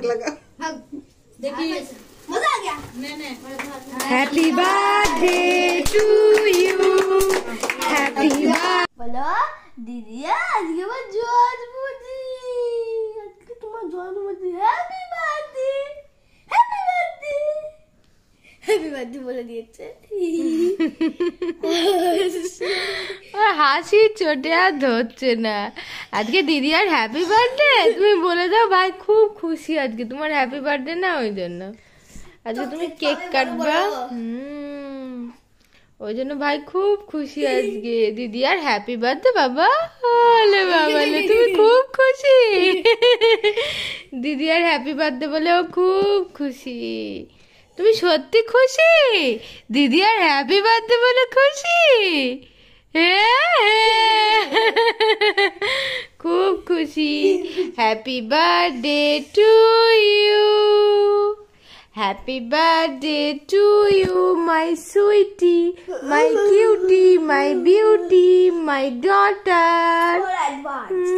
लगा। देखिए मजा आ गया। Happy birthday to you, happy बोलो दीदी आज के बाद जन्मदिन, आज के तुम्हारा जन्मदिन, happy birthday, happy birthday, happy birthday बोले दिए। और হাসি চোটে আর ধরছে না। আজকে দিদি আর হ্যাপি বার্থডে, তুমি বলে দাও ভাই খুব খুশি আজকে তোমার হ্যাপি বার্থডে না, ওই জন্য আজকে তুমি কেক কাটবা। ওই জন্য ভাই খুব খুশি আজকে। দিদি আর হ্যাপি বার্থডে বাবা, বলে বাবা তুমি খুব খুশি। দিদি আর হ্যাপি বার্থডে বলে ও খুব খুশি। তুমি সত্যি খুশি? দিদি আর হ্যাপি বার্থডে বলে খুশি? খুব খুশি। Happy birthday to you, happy birthday to you my sweetie, my cutie, my beauty, my daughter. For advance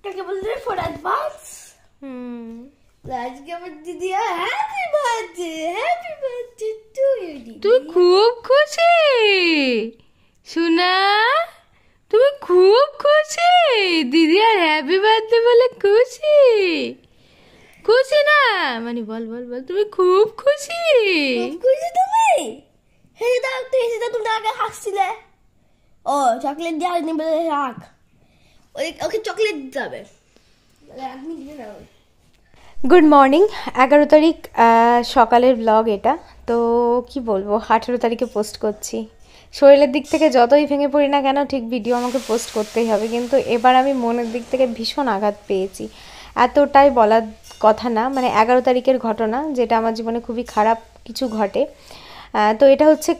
क्या बोलते हैं, फॉर एडवांस। आज के बाद दीदी हैप्पी बर्थडे टू यू दीदी। তুই খুব খুশি শোনা, তুমি খুব খুশি। দিদি আর হ্যাপি বার্থডে বলে খুশি, খুশি না মানে বল বল বল তুমি খুব খুশি। খুশি তুমি? হেসে দাও তুমি আগে হাসছিলে। ও চকলেট দিয়ে আনি বলে রাখ, ওকে চকলেট দিতে হবে। আপনি দিয়ে দাও। গুড মর্নিং, 11 তারিখ সকালের ব্লগ এটা। তো কি বলবো, 18 তারিখে পোস্ট করছি। শরীরের দিক থেকে যতই ভেঙে পড়ি না কেন ঠিক ভিডিও আমাকে পোস্ট করতেই হবে, কিন্তু এবার আমি মনের দিক থেকে ভীষণ আঘাত পেয়েছি। এতটাই বলার কথা না, মানে 11 তারিখের ঘটনা যেটা আমার জীবনে খুবই খারাপ কিছু ঘটে। তো এটা হচ্ছে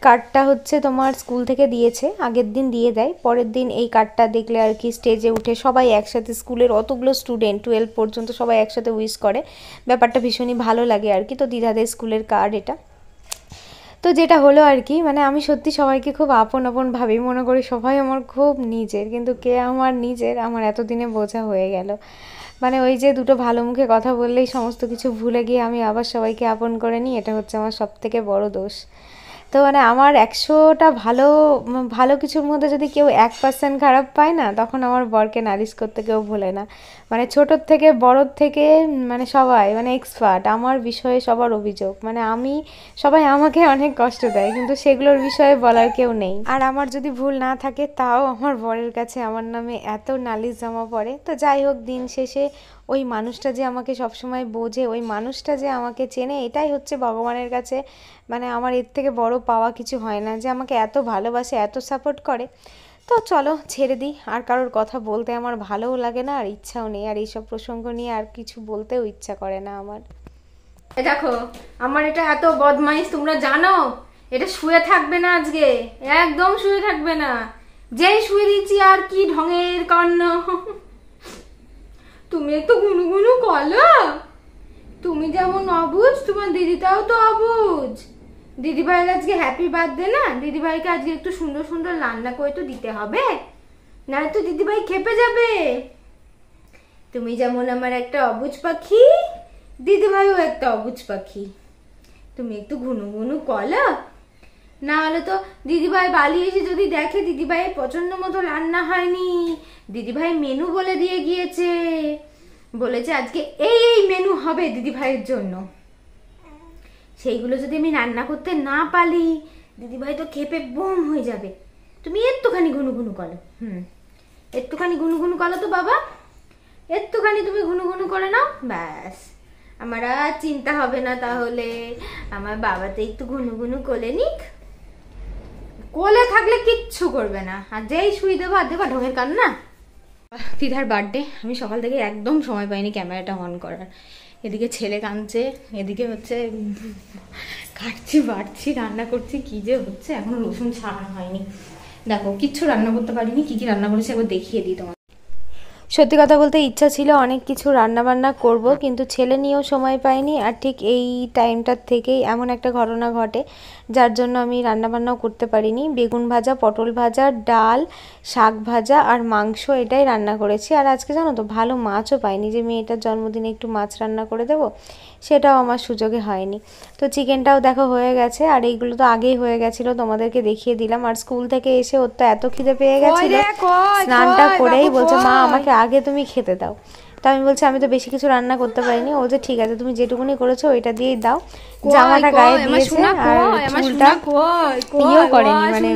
কার্ডটা হচ্ছে তোমার স্কুল থেকে দিয়েছে, আগের দিন দিয়ে দেয়, পরের দিন এই কার্ডটা দেখলে আর কি স্টেজে উঠে সবাই একসাথে, স্কুলের অতগুলো স্টুডেন্ট 12 পর্যন্ত সবাই একসাথে উইশ করে, ব্যাপারটা ভীষণই ভালো লাগে আর কি। তো দিদাদের স্কুলের কার্ড এটা। তো যেটা হলো আর কি, মানে আমি সত্যি সবাইকে খুব আপন ভাবি, মনে করি সবাই আমার খুব নিজের, কিন্তু কে আমার নিজের আমার এতদিনে বোঝা হয়ে গেল। মানে ওই যে দুটো ভালো মুখে কথা বললেই সমস্ত কিছু ভুলে গিয়ে আমি আবার সবাইকে আপন করে নিই, এটা হচ্ছে আমার সবথেকে বড় দোষ। তো মানে আমার 100টা ভালো কিছুর মধ্যে যদি কেউ 1% খারাপ পায় না, তখন আমার বরকে নালিশ করতে কেউ ভুলে না। মানে ছোটোর থেকে বড়োর থেকে মানে সবাই মানে এক্সপার্ট আমার বিষয়ে, সবার অভিযোগ মানে সবাই আমাকে অনেক কষ্ট দেয়, কিন্তু সেগুলোর বিষয়ে বলার কেউ নেই। আর আমার যদি ভুল না থাকে তাও আমার বরের কাছে আমার নামে এত নালিশ জমা পড়ে। তো যাই হোক, দিন শেষে ওই মানুষটা যে আমাকে সবসময় বোঝে, ওই মানুষটা যে আমাকে চেনে, এটাই হচ্ছে ভগবানের কাছে মানে আমার এর থেকে বড় পাওয়া কিছু হয় না, যে আমাকে এত ভালোবাসে, এত সাপোর্ট করে। তো চলো ছেড়ে দিই, আর কারোর কথা বলতে আমার ভালোও লাগে না, আর ইচ্ছাও নেই, আর এইসব প্রসঙ্গ নিয়ে আর কিছু বলতেও ইচ্ছা করে না আমার। দেখো আমার এটা এত বদমাইশ তোমরা জানো, এটা শুয়ে থাকবে না আজকে, একদম শুয়ে থাকবে না। যেই শুয়ে দিচ্ছি আর কি ঢঙের কর্ণ। তুমি একটু গুনুগুনু করো, তুমি যেমন অবুঝ তোমার দিদিটাও তো অবুঝ। দিদিভাইয়ের আজকে হ্যাপি বার্থডে না, দিদিভাইকে আজকে একটু সুন্দর সুন্দর রান্না করে তো দিতে হবে, না তো দিদিভাই খেপে যাবে। তুমি যেমন আমার একটা অবুঝ পাখি, দিদিভাইও একটা অবুঝ পাখি। তুমি একটু ঘুনুঘুনু করো, না হলে তো দিদিভাই বালি এসে যদি দেখে দিদিভাইয়ের পছন্দ মতো রান্না হয়নি, দিদিভাই মেনু বলে দিয়ে গিয়েছে, বলেছে আজকে এই মেনু হবে দিদিভাইয়ের জন্য, সেইগুলো যদি আমি রান্না করতে না পারি দিদিভাই তো খেপে বোম হয়ে যাবে। তুমি একটুখানি ঘুনুঘুনু করো, একটুখানি ঘুনুঘুনু করো তো বাবা, একটুখানি তুমি ঘুনুঘুনু করে নাও, ব্যাস আমার আর চিন্তা হবে না। তাহলে আমার বাবা তো একটু ঘুনুঘুনু কোলে নিক, কোলে থাকলে কিচ্ছু করবে না, আর যেই শুই দেবো আর দেবো ঢোকের কান না। ফিদার বার্থডে, আমি সকাল থেকে একদম সময় পাইনি ক্যামেরাটা অন করার। এদিকে ছেলে কাঁদছে, এদিকে হচ্ছে কাটছি বাড়ছি রান্না করছি, কি যে হচ্ছে, এখনো রসুন ছাড়ানো হয়নি। দেখো কিচ্ছু রান্না করতে পারিনি, কি কি রান্না করেছি একবার দেখিয়ে দিই তোমার। সত্যি কথা বলতে ইচ্ছা ছিল অনেক কিছু রান্নাবান্না করব, কিন্তু ছেলে নিয়েও সময় পাইনি। আর ঠিক এই টাইমটার থেকেই এমন একটা ঘটনা ঘটে যার জন্য আমি রান্নাবান্নাও করতে পারিনি। বেগুন ভাজা, পটল ভাজা, ডাল, শাক ভাজা আর মাংস, এটাই রান্না করেছি। আর আজকে জানো তো ভালো মাছও পাইনি, যে মেয়েটার জন্মদিনে একটু মাছ রান্না করে দেবো, সেটাও আমার সুযোগে হয়নি। তো চিকেনটাও দেখো হয়ে গেছে, আর এইগুলো তো আগেই হয়ে গেছিলো, তোমাদেরকে দেখিয়ে দিলাম। আর স্কুল থেকে এসে ওর তো এত খিদে পেয়ে গেছিল, স্নানটা করেই বলছে মা আমাকে আগে তুমি খেতে দাও। তো আমি বলছি আমি তো বেশি কিছু রান্না করতে পারিনি। ও যে ঠিক আছে তুমি যেটুকুনি করেছো ওইটা দিয়েই দাও। জামাটা গায়ে দিয়েছে আর চুলটা ইয়েও করেনি, মানে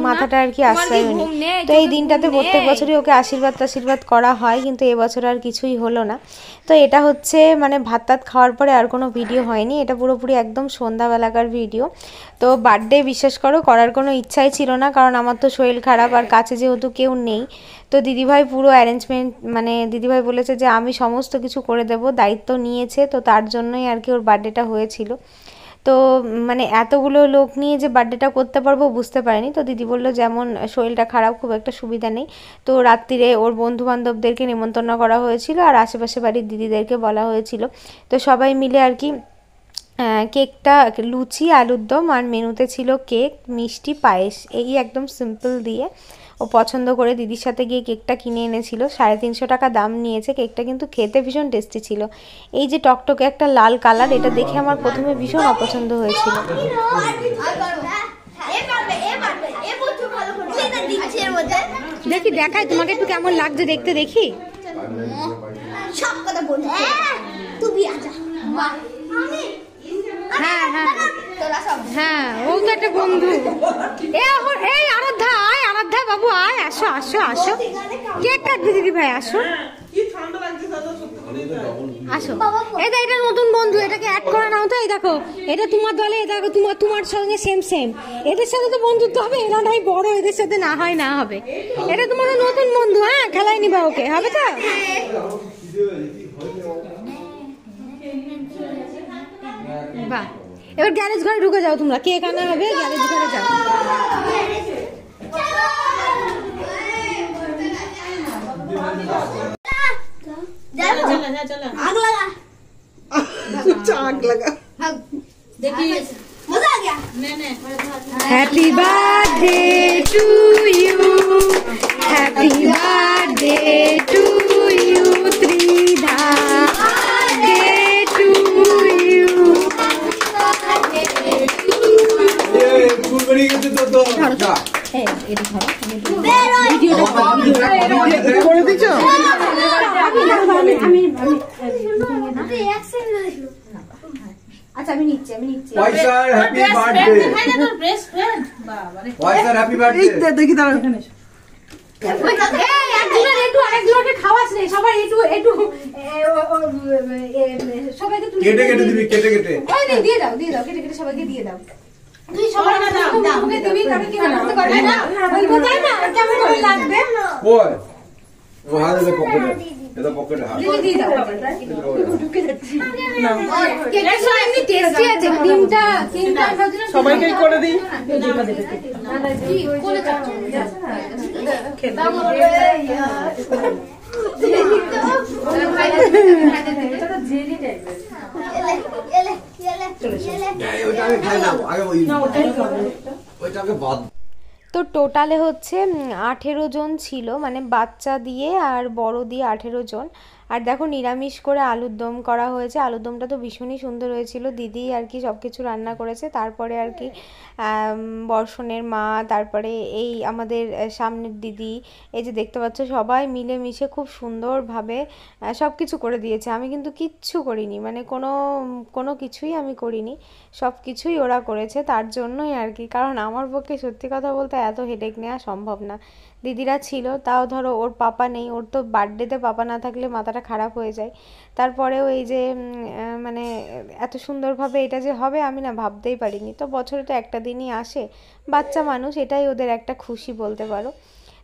মাথাটা আর কি আশ্রয় হয়নি। তো এই দিনটাতে প্রত্যেক বছরই ওকে আশীর্বাদ করা হয়, কিন্তু এবছর আর কিছুই হলো না। তো এটা হচ্ছে মানে ভাত টাত খাওয়ার পরে আর কোনো ভিডিও হয়নি, এটা পুরোপুরি একদম সন্ধ্যাবেলাকার ভিডিও। তো বার্থডে বিশ্বাস করো করার কোনো ইচ্ছাই ছিল না, কারণ আমার তো শরীর খারাপ আর কাছে যেহেতু কেউ নেই। তো দিদিভাই পুরো অ্যারেঞ্জমেন্ট, মানে দিদিভাই বলেছে যে আমি সমস্ত কিছু করে দেব, দায়িত্ব নিয়েছে। তো তার জন্যই আর কি ওর বার্থডেটা হয়েছিল। তো মানে এতগুলো লোক নিয়ে যে বার্থডেটা করতে পারবো বুঝতে পারিনি। তো দিদি বললো যেমন শরীরটা খারাপ, খুব একটা সুবিধা নেই। তো রাত্রিরে ওর বন্ধু বান্ধবদেরকে নিমন্ত্রণ করা হয়েছিল, আর আশেপাশে বাড়ির দিদিদেরকে বলা হয়েছিল। তো সবাই মিলে আর কি কেকটা, লুচি, আলুর দম, আর মেনুতে ছিল কেক, মিষ্টি, পায়েস, এই একদম সিম্পল দিয়ে ও পছন্দ করে দিদির সাথে গিয়ে কেকটা কিনে এনেছিল। 350 টাকা দাম নিয়েছে। কেকটা কিন্তু খেতে ভীষণ টেস্টি ছিল। এই যে টকটকে একটা লাল কালার, এটা দেখে আমার প্রথমে ভীষণ অপছন্দ হয়েছিল। দেখি দেখাই তোমাকে একটু কেমন লাগছে দেখতে, দেখি সব কথা বলতে তুমি আচ্ছা হ্যাঁ হ্যাঁ হ্যাঁ, ও তো একটা বন্ধু। এই আরাধ্যা, আয় আরাধ্যা বাবু আয়, আসো আসো আসো, কেক কাটবে দিদি ভাই, আসো আসো। এটা নতুন বন্ধু, এটাকে অ্যাড করে নাও তো। এই দেখো এটা তোমার দলে, এটা দেখো তোমার সঙ্গে সেম সেম। এদের সাথে তো বন্ধুত্ব হবে, এরা নাই বড়, এদের সাথে না হয় না হবে। এটা তোমাদের নতুন বন্ধু, হ্যাঁ খেলাই নিবা ওকে, হবে তো? বাহ, এবার গ্যারেজ ঘরে ঢুকে যাও তোমরা, কেক আনা হবে, গ্যারেজ ঘরে যাও। Happy birthday to you, happy birthday to you, Tridha to you. আচ্ছা আমি নিচ্ছি পয়সার হ্যাপি বার্থডে, পয়সার হ্যাপি বার্থডে। দেখি দাঁড়াও এখানে খাওয়াস নেই সবাই, একটু সবাইকে কেটে কেটে দিবি, কেটে কেটে দিয়ে দাও কেটে কেটে সবাইকে দিয়ে দাও। তুই সবাই দিবি, কারণ কি করতে পারবে না, বলবো তাই না কেমন লাগবে। ওই ও হাতে পকেটে, এটা পকেটে হাত দিয়ে দাও, ঢুকে যাচ্ছে না। কেকটা এমনি টেস্টি আছে, ক্রিমটা সবাইকে করে দিই। কোলে যাচ্ছে তো টোটালে হচ্ছে 18 জন ছিল, মানে বাচ্চা দিয়ে আর বড় দিয়ে 18 জন। আর দেখো নিরামিষ করে আলুর দম করা হয়েছে। আলুর দমটা তো ভীষণই সুন্দর হয়েছিল, দিদি আর কি সব কিছু রান্না করেছে। তারপরে আর কি বর্ষণের মা, তারপরে এই আমাদের সামনের দিদি, এই যে দেখতে পাচ্ছ সবাই মিলেমিশে খুব সুন্দরভাবে সব কিছু করে দিয়েছে। আমি কিন্তু কিচ্ছু করিনি, মানে কোনো কিছুই আমি করিনি, সব কিছুই ওরা করেছে। তার জন্যই আর কি, কারণ আমার পক্ষে সত্যি কথা বলতে এত হেডেক নেওয়া সম্ভব না। দিদিরা ছিল, তাও ধরো ওর পাপা নেই, ওর তো বার্থডেতে পাপা না থাকলে মাথাটা খারাপ হয়ে যায়। তারপরেও এই যে মানে এত সুন্দরভাবে এটা যে হবে আমি না ভাবতেই পারিনি। তো বছরে তো একটা দিনই আসে, বাচ্চা মানুষ, এটাই ওদের একটা খুশি বলতে পারো।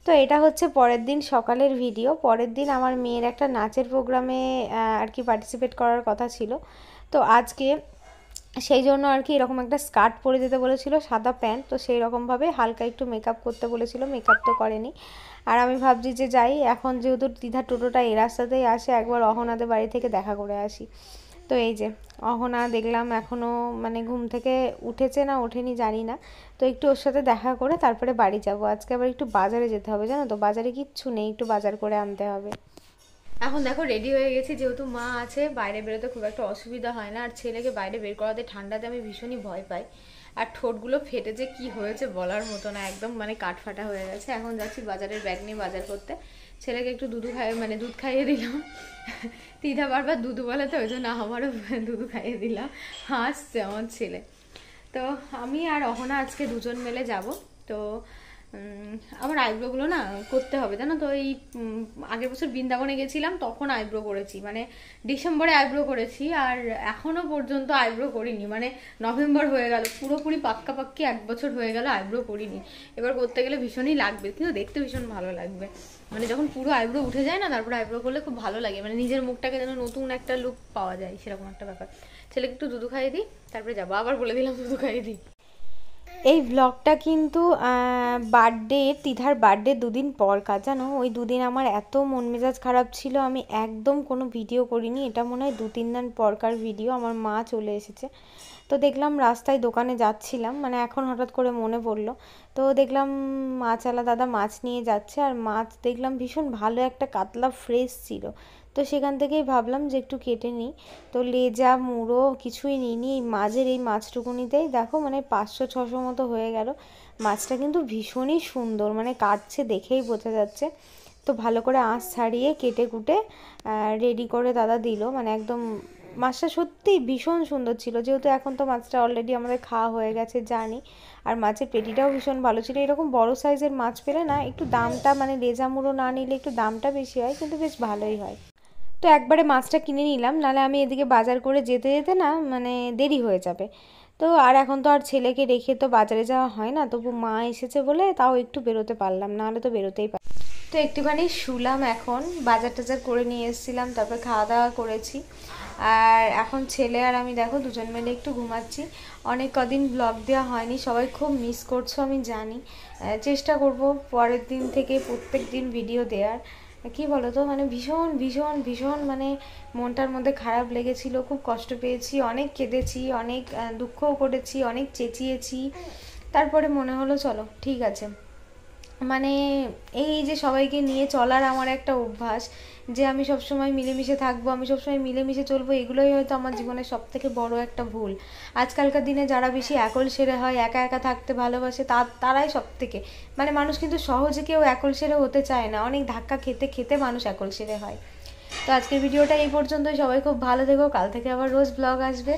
তো এটা হচ্ছে পরের দিন সকালের ভিডিও। পরের দিন আমার মেয়ের একটা নাচের প্রোগ্রামে আর কি পার্টিসিপেট করার কথা ছিল। তো আজকে সেই জন্য আর কি এরকম একটা স্কার্ট পরে যেতে বলেছিল, সাদা প্যান্ট, তো সেই রকমভাবে হালকা একটু মেকআপ করতে বলেছিল, মেকআপ তো করেনি। আর আমি ভাবছি যে যাই এখন, যেহেতু দিদার টোটোটা এই রাস্তাতেই আসে, একবার অহনাদের বাড়ি থেকে দেখা করে আসি। তো এই যে অহনা দেখলাম এখনও মানে ঘুম থেকে উঠেছে না ওঠেনি জানি না, তো একটু ওর সাথে দেখা করে তারপরে বাড়ি যাব। আজকে আবার একটু বাজারে যেতে হবে, জানো তো বাজারে কিচ্ছু নেই, একটু বাজার করে আনতে হবে। এখন দেখো রেডি হয়ে গেছি, যেহেতু মা আছে বাইরে বেরোতে খুব একটা অসুবিধা হয় না, আর ছেলেকে বাইরে বের করাতে ঠান্ডাতে আমি ভীষণই ভয় পাই। আর ঠোঁটগুলো ফেটে যে কী হয়েছে বলার মতো না, একদম মানে কাঠফাটা হয়ে গেছে। এখন যাচ্ছি বাজারের ব্যাগ নিয়ে বাজার করতে। ছেলেকে একটু দুধ খাইয়ে দিলাম। তিধা বারবার দুধু বলে, তো ওই জন্য আমারও দুধু খাইয়ে দিলাম। হাসছে আমার ছেলে। তো আমি আর অহনা আজকে দুজন মিলে যাব। তো আমার আইব্রোগুলো না করতে হবে, জানো তো। এই আগের বছর বৃন্দাবনে গেছিলাম, তখন আইব্রো করেছি, মানে ডিসেম্বরে আইব্রো করেছি, আর এখনো পর্যন্ত আইব্রো করিনি। মানে নভেম্বর হয়ে গেল, পুরোপুরি পাক্কি 1 বছর হয়ে গেল আইব্রো করিনি। এবার করতে গেলে ভীষণই লাগবে, কিন্তু দেখতে ভীষণ ভালো লাগবে। মানে যখন পুরো আইব্রো উঠে যায় না, তারপরে আইব্রো করলে খুব ভালো লাগে, মানে নিজের মুখটাকে যেন নতুন একটা লুক পাওয়া যায়, সেরকম একটা ব্যাপার। ছেলেকে একটু দুধু খাইয়ে দিই, তারপরে যাবো। আবার বলে দিলাম দুধু খাইয়ে দিই। এই ব্লগটা কিন্তু তিধার বার্থডে 2 দিন পর কাজ, জানো। ওই 2 দিন আমার এত মন মেজাজ খারাপ ছিল, আমি একদম কোনো ভিডিও করিনি। এটা মনে হয় 2-3 দিন পরকার ভিডিও। আমার মা চলে এসেছে, তো দেখলাম রাস্তায় দোকানে যাচ্ছিলাম, মানে এখন হঠাৎ করে মনে পড়লো, তো দেখলাম মাছওয়ালা দাদা মাছ নিয়ে যাচ্ছে, আর মাছ দেখলাম ভীষণ ভালো একটা কাতলা ফ্রেশ ছিল। তো সেখান থেকেই ভাবলাম যে একটু কেটে নিই। তো লেজা মুড়ো কিছুই নিইনি, এই মাঝের এই মাছটুকুনিতেই দেখো মানে 500-600 মতো হয়ে গেল। মাছটা কিন্তু ভীষণই সুন্দর, মানে কাটছে দেখেই বোঝা যাচ্ছে। তো ভালো করে আঁশ ছাড়িয়ে কেটে কুটে রেডি করে দাদা দিল, মানে একদম মাছটা সত্যিই ভীষণ সুন্দর ছিল। যেহেতু এখন তো মাছটা অলরেডি আমাদের খাওয়া হয়ে গেছে জানি, আর মাছের পেটিটাও ভীষণ ভালো ছিল। এরকম বড় সাইজের মাছ পেলে না একটু দামটা, মানে লেজা মুড়ো না নিলে একটু দামটা বেশি হয়, কিন্তু বেশ ভালোই হয়। তো একবারে মাছটা কিনে নিলাম, নাহলে আমি এদিকে বাজার করে যেতে যেতে না মানে দেরি হয়ে যাবে। তো আর এখন তো আর ছেলেকে রেখে তো বাজারে যাওয়া হয় না, তবু মা এসেছে বলে তাও একটু বেরোতে পারলাম, নাহলে তো বেরোতেই পার। তো একটুখানি শুলাম, এখন বাজার টাজার করে নিয়ে এসেছিলাম, তারপর খাওয়া দাওয়া করেছি। আর এখন ছেলে আর আমি দেখো দুজন মিলে একটু ঘুমাচ্ছি। অনেক কদিন ব্লগ দেওয়া হয়নি, সবাই খুব মিস করছো আমি জানি। চেষ্টা করব পরের দিন থেকে প্রত্যেক দিন ভিডিও দেওয়ার। কি বলো তো, মানে ভীষণ ভীষণ ভীষণ মানে মনটার মধ্যে খারাপ লেগেছিল, খুব কষ্ট পেয়েছি, অনেক কেঁদেছি, অনেক দুঃখও করেছি, অনেক চেঁচিয়েছি। তারপরে মনে হলো চলো ঠিক আছে, মানে এই যে সবাইকে নিয়ে চলার আমার একটা অভ্যাস, যে আমি সবসময় মিলেমিশে থাকবো, আমি সবসময় মিলেমিশে চলবো, এগুলোই হয়তো আমার জীবনের সবথেকে বড় একটা ভুল। আজকালকার দিনে যারা বেশি একল সেরে হয়, একা একা থাকতে ভালোবাসে, তারাই সবথেকে, মানে মানুষ কিন্তু সহজে কেউ একল সেরে হতে চায় না, অনেক ধাক্কা খেতে খেতে মানুষ একল সেরে হয়। তো আজকের ভিডিওটা এই পর্যন্তই। সবাই খুব ভালো থেকো, কাল থেকে আবার রোজ ব্লগ আসবে,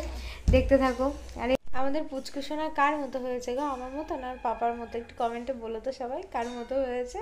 দেখতে থাকো। আর আমাদের পুচকুসোনা কার মতো হয়েছে গো? আমার মতো না আর পাপার মতো? একটু কমেন্টে বলো তো সবাই কার মতো হয়েছে।